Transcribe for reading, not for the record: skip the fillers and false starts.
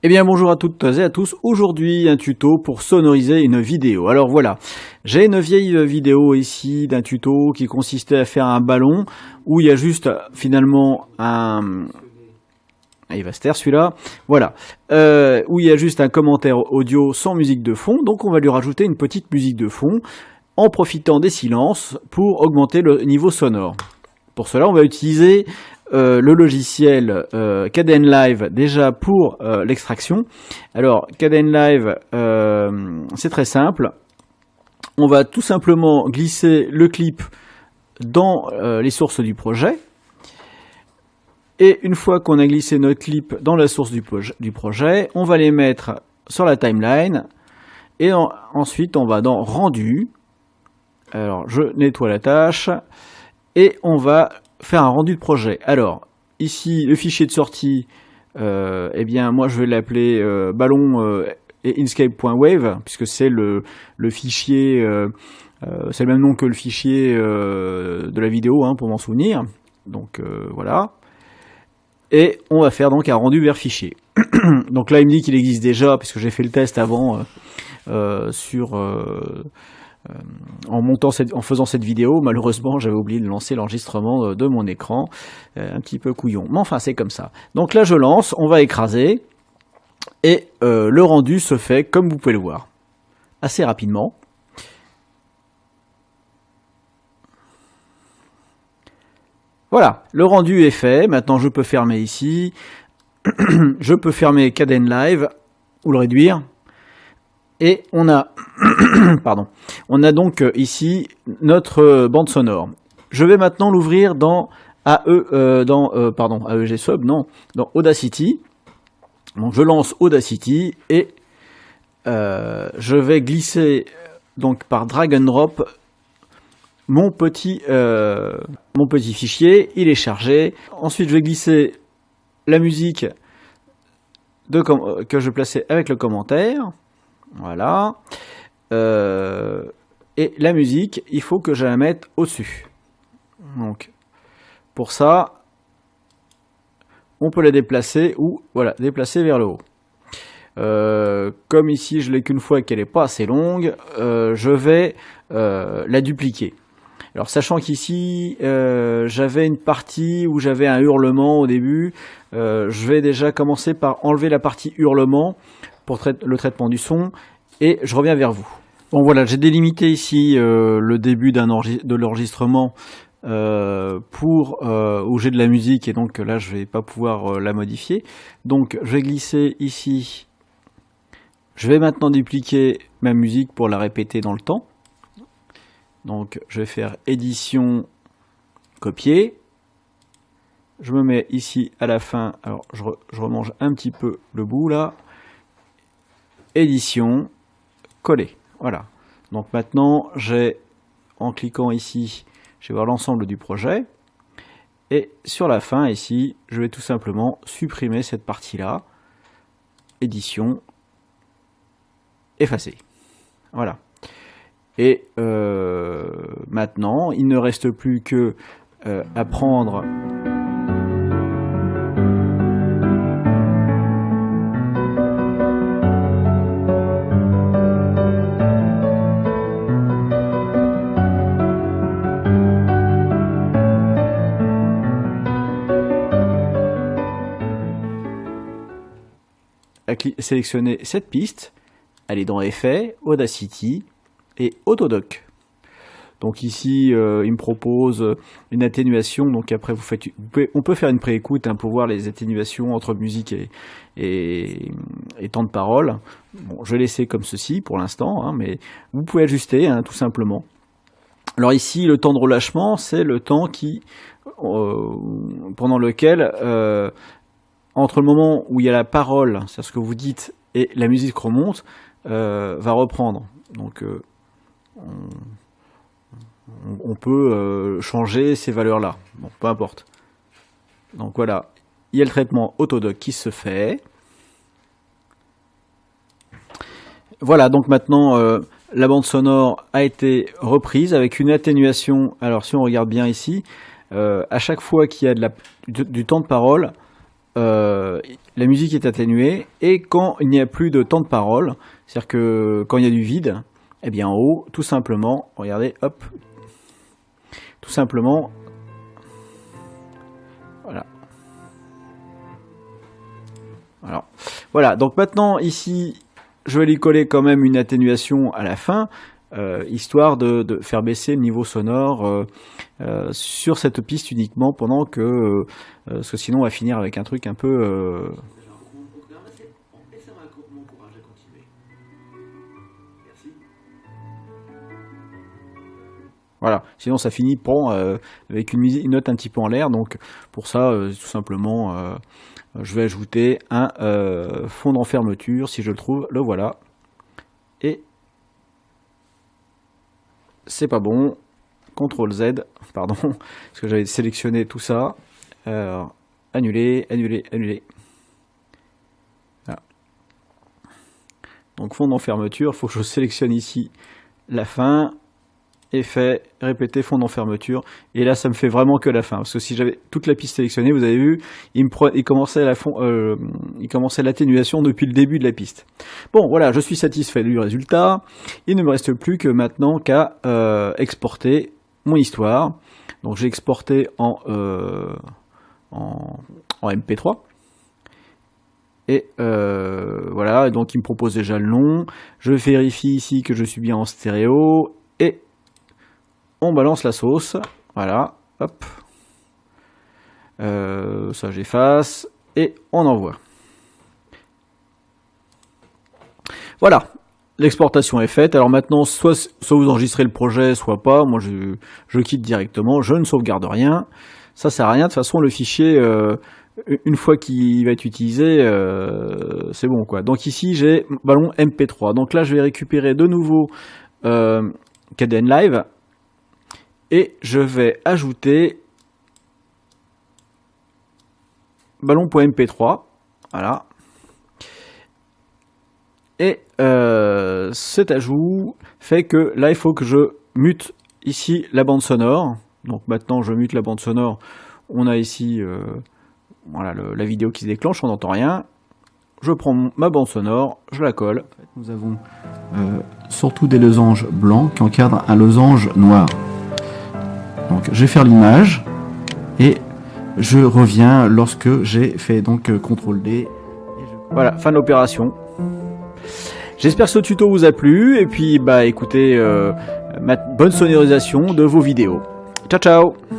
Eh bien bonjour à toutes et à tous, aujourd'hui un tuto pour sonoriser une vidéo. Alors voilà, j'ai une vieille vidéo ici d'un tuto qui consistait à faire un ballon où il y a juste finalement un... il va se taire celui-là, voilà, où il y a juste un commentaire audio sans musique de fond, donc on va lui rajouter une petite musique de fond en profitant des silences pour augmenter le niveau sonore. Pour cela on va utiliser le logiciel Kdenlive déjà pour l'extraction. Alors Kdenlive c'est très simple, on va tout simplement glisser le clip dans les sources du projet, et une fois qu'on a glissé notre clip dans la source du projet, on va les mettre sur la timeline, et ensuite on va dans rendu. Alors je nettoie la tâche et on va faire un rendu de projet. Alors ici le fichier de sortie, eh bien moi je vais l'appeler ballon et inkscape.wave, puisque c'est le fichier, c'est le même nom que le fichier de la vidéo, hein, pour m'en souvenir. Donc voilà. Et on va faire donc un rendu vers fichier. Donc là il me dit qu'il existe déjà, puisque j'ai fait le test avant en faisant cette vidéo. Malheureusement j'avais oublié de lancer l'enregistrement de mon écran, un petit peu couillon, mais enfin c'est comme ça. Donc là je lance, on va écraser, et le rendu se fait comme vous pouvez le voir assez rapidement. Voilà, le rendu est fait. Maintenant je peux fermer ici, je peux fermer Kdenlive ou le réduire. Et on a, pardon, on a donc ici notre bande sonore. Je vais maintenant l'ouvrir dans AEG Sub, non, dans Audacity. Donc je lance Audacity et je vais glisser donc par drag and drop mon petit fichier. Il est chargé. Ensuite je vais glisser la musique que je plaçais avec le commentaire. Voilà. Et la musique, il faut que je la mette au-dessus. Donc, pour ça, on peut la déplacer ou voilà, déplacer vers le haut. Comme ici, je l'ai qu'une fois et qu'elle n'est pas assez longue, je vais la dupliquer. Alors, sachant qu'ici, j'avais une partie où j'avais un hurlement au début, je vais déjà commencer par enlever la partie hurlement pour le traitement du son, et je reviens vers vous. Bon voilà, j'ai délimité ici le début de l'enregistrement où j'ai de la musique, et donc là je vais pas pouvoir la modifier. Donc je vais glisser ici, je vais maintenant dupliquer ma musique pour la répéter dans le temps. Donc je vais faire édition, copier, je me mets ici à la fin, alors je remange un petit peu le bout là, édition, coller. Voilà. Donc maintenant, en cliquant ici, je vais voir l'ensemble du projet. Et sur la fin, ici, je vais tout simplement supprimer cette partie-là. Édition, effacer. Voilà. Et maintenant, il ne reste plus que à prendre... sélectionner cette piste, aller dans Effets, Audacity et Autodoc. Donc ici, il me propose une atténuation. Donc après, on peut faire une préécoute, hein, pour voir les atténuations entre musique et temps de parole. Bon, je vais laisser comme ceci pour l'instant, hein, mais vous pouvez ajuster, hein, tout simplement. Alors ici, le temps de relâchement, c'est le temps pendant lequel entre le moment où il y a la parole, c'est ce que vous dites, et la musique remonte, va reprendre. Donc on peut changer ces valeurs-là. Bon, peu importe. Donc voilà, il y a le traitement Autodoc qui se fait. Voilà, donc maintenant la bande sonore a été reprise avec une atténuation. Alors si on regarde bien ici, à chaque fois qu'il y a du temps de parole, la musique est atténuée et quand il n'y a plus de temps de parole, c'est-à-dire que quand il y a du vide, eh bien en haut, tout simplement, regardez, hop, tout simplement, voilà. Alors, voilà, donc maintenant ici, je vais lui coller quand même une atténuation à la fin, histoire de faire baisser le niveau sonore sur cette piste uniquement pendant que, parce que sinon on va finir avec un truc un peu... Voilà, sinon ça finit avec une note un petit peu en l'air, donc pour ça, tout simplement, je vais ajouter un fond d'enfermeture, si je le trouve, le voilà. Et c'est pas bon, CTRL Z, pardon, parce que j'avais sélectionné tout ça, annuler, annuler, annuler. Voilà. Donc fond d'enfermeture, il faut que je sélectionne ici la fin, effet, répéter, fond d'enfermeture, et là ça me fait vraiment que la fin, parce que si j'avais toute la piste sélectionnée, vous avez vu, il commençait l'atténuation depuis le début de la piste. Bon voilà, je suis satisfait du résultat, il ne me reste plus que maintenant qu'à exporter mon histoire. Donc j'ai exporté en MP3, et voilà, donc il me propose déjà le nom, je vérifie ici que je suis bien en stéréo, et on balance la sauce, voilà, hop, ça j'efface, et on envoie. Voilà, l'exportation est faite, alors maintenant, soit vous enregistrez le projet, soit pas, moi je quitte directement, je ne sauvegarde rien, ça sert à rien, de toute façon le fichier, une fois qu'il va être utilisé, c'est bon quoi. Donc ici j'ai ballon MP3, donc là je vais récupérer de nouveau Kdenlive, et je vais ajouter ballon.mp3, voilà. Et cet ajout fait que là il faut que je mute ici la bande sonore. Donc maintenant je mute la bande sonore. On a ici voilà, la vidéo qui se déclenche, on n'entend rien. Je prends ma bande sonore, je la colle. Nous avons surtout des losanges blancs qui encadrent un losange noir. Donc je vais faire l'image et je reviens lorsque j'ai fait donc CTRL D. Voilà, fin de l'opération. J'espère que ce tuto vous a plu et puis bah écoutez, bonne sonorisation de vos vidéos. Ciao ciao.